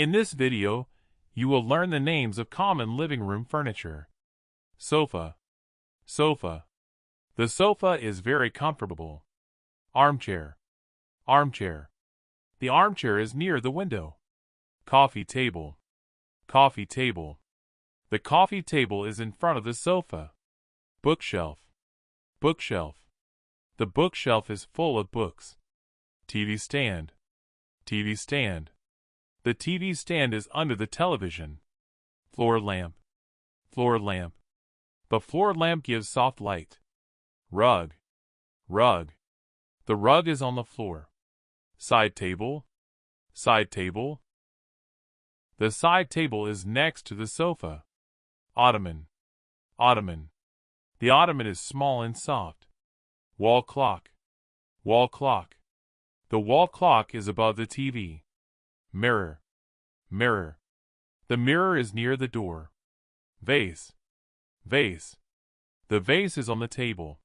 In this video, you will learn the names of common living room furniture. Sofa. Sofa. The sofa is very comfortable. Armchair. Armchair. The armchair is near the window. Coffee table. Coffee table. The coffee table is in front of the sofa. Bookshelf. Bookshelf. The bookshelf is full of books. TV stand. TV stand. The TV stand is under the television. Floor lamp. Floor lamp. The floor lamp gives soft light. Rug. Rug. The rug is on the floor. Side table. Side table. The side table is next to the sofa. Ottoman. Ottoman. The ottoman is small and soft. Wall clock. Wall clock. The wall clock is above the TV. Mirror. Mirror. The mirror is near the door. Vase. Vase. The vase is on the table.